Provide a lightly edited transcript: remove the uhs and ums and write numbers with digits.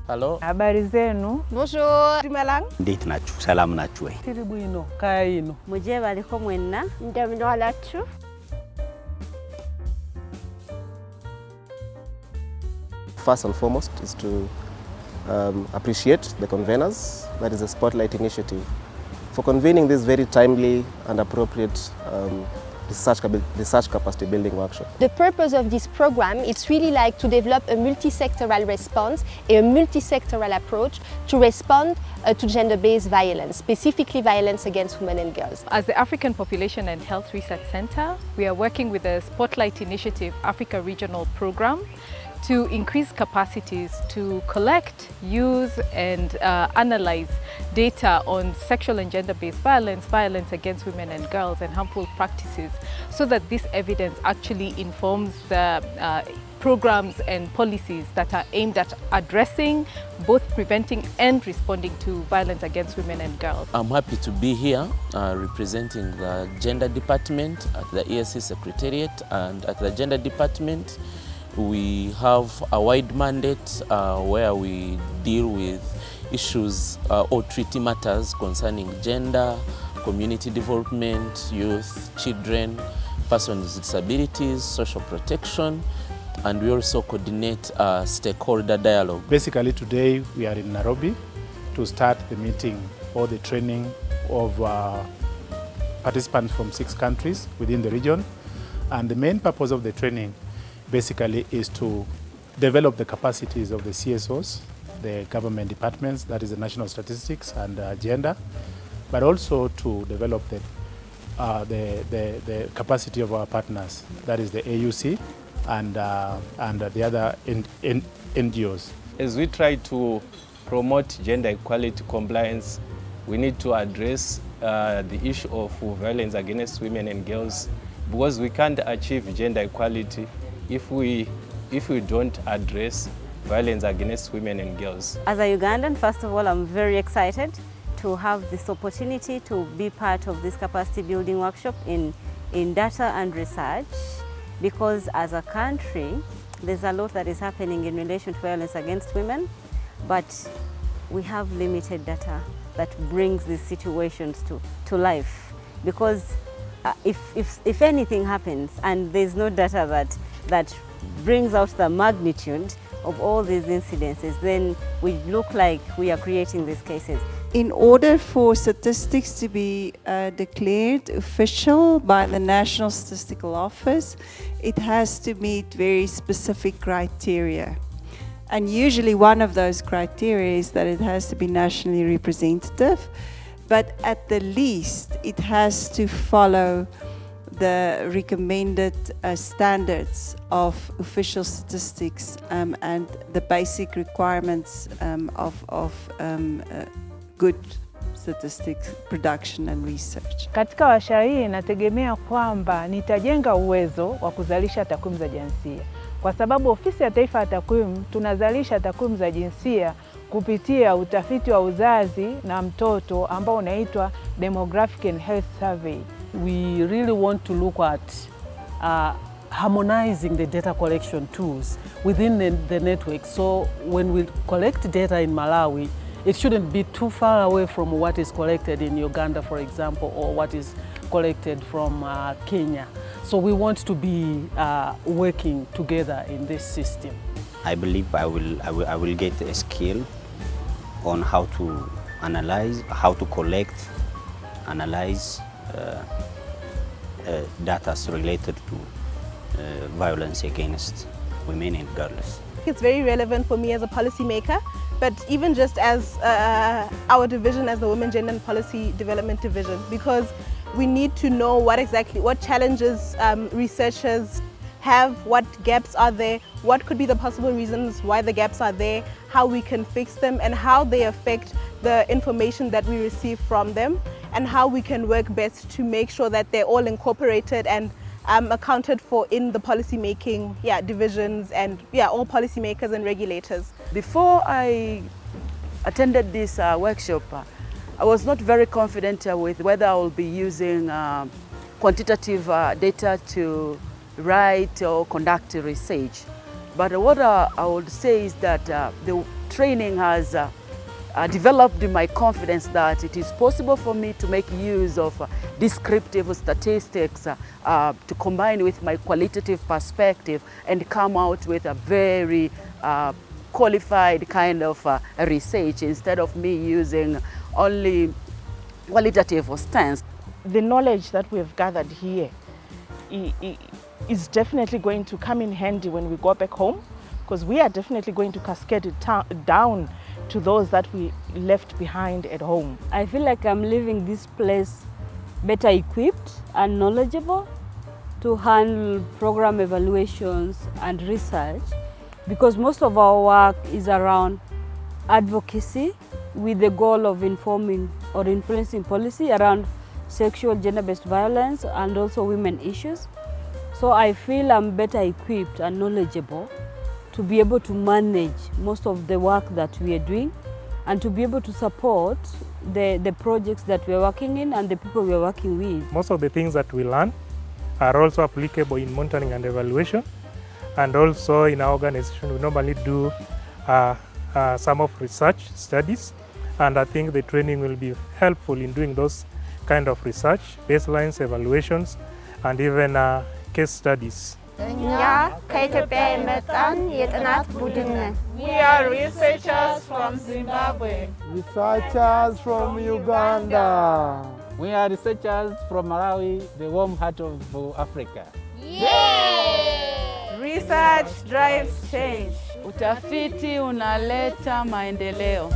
Hello. Habari zenu? Bonjour. Timalang. Ndit nachu, salam nachu. Tiribuino, kaino. Muje baliko mwenna. Ndamino alachu. First and foremost is to appreciate the conveners, that is the Spotlight Initiative, for convening this very timely and appropriate research capacity building workshop. The purpose of this program is really like to develop a multi-sectoral response, a multi-sectoral approach to respond to gender-based violence, specifically violence against women and girls. As the African Population and Health Research Center, we are working with the Spotlight Initiative Africa Regional Program to increase capacities to collect, use and analyze data on sexual and gender-based violence, violence against women and girls and harmful practices, so that this evidence actually informs the programs and policies that are aimed at addressing, both preventing and responding to violence against women and girls. I'm happy to be here representing the Gender Department at the ESC Secretariat, and at the Gender Department we have a wide mandate where we deal with issues or treaty matters concerning gender, community development, youth, children, persons with disabilities, social protection, and we also coordinate stakeholder dialogue. Basically today we are in Nairobi to start the meeting or the training of participants from 6 countries within the region, and the main purpose of the training basically is to develop the capacities of the CSOs, the government departments, that is the National Statistics and Gender, but also to develop the capacity of our partners, that is the AUC and the other NGOs. As we try to promote gender equality compliance, we need to address the issue of violence against women and girls, because we can't achieve gender equality if we don't address violence against women and girls. As a Ugandan, first of all, I'm very excited to have this opportunity to be part of this capacity building workshop in data and research, because as a country, there's a lot that is happening in relation to violence against women, but we have limited data that brings these situations to life. Because if anything happens and there's no data that brings out the magnitude of all these incidences, then we look like we are creating these cases. In order for statistics to be declared official by the National Statistical Office, it has to meet very specific criteria. And usually one of those criteria is that it has to be nationally representative, but at the least it has to follow the recommended standards of official statistics and the basic requirements of good statistics production and research. Katika warsha hii inategemea kwamba nitajenga uwezo wa kuzalisha takwimu za jinsia. Kwa sababu Ofisi ya Taifa ya Takwimu tunazalisha takwimu za jinsia kupitia utafiti wa uzazi na mtoto ambao unaitwa Demographic and Health Survey. We really want to look at harmonizing the data collection tools within the network. So when we collect data in Malawi, it shouldn't be too far away from what is collected in Uganda, for example, or what is collected from Kenya. So we want to be working together in this system. I believe I will get a skill on how to analyze, how to collect, analyze data related to violence against women and girls. It's very relevant for me as a policymaker, but even just as our division as the Women, Gender and Policy Development Division, because we need to know what challenges researchers have, what gaps are there, what could be the possible reasons why the gaps are there, how we can fix them, and how they affect the information that we receive from them, and how we can work best to make sure that they're all incorporated and accounted for in the policy making divisions and all policymakers and regulators. Before I attended this workshop, I was not very confident with whether I will be using quantitative data to write or conduct research. But what I would say is that the training has developed my confidence that it is possible for me to make use of descriptive statistics to combine with my qualitative perspective and come out with a very qualified kind of research instead of me using only qualitative stance. The knowledge that we have gathered here is definitely going to come in handy when we go back home, because we are definitely going to cascade it down to those that we left behind at home. I feel like I'm leaving this place better equipped and knowledgeable to handle program evaluations and research, because most of our work is around advocacy with the goal of informing or influencing policy around sexual gender-based violence and also women issues. So I feel I'm better equipped and knowledgeable to be able to manage most of the work that we are doing and to be able to support the projects that we are working in and the people we are working with. Most of the things that we learn are also applicable in monitoring and evaluation, and also in our organization we normally do some of research studies, and I think the training will be helpful in doing those kind of research, baselines, evaluations, and even case studies. We are researchers from Zimbabwe. Researchers from Uganda. We are researchers from Malawi, the warm heart of Africa. Yeah! Research drives change. Utafiti unaleta maendeleo.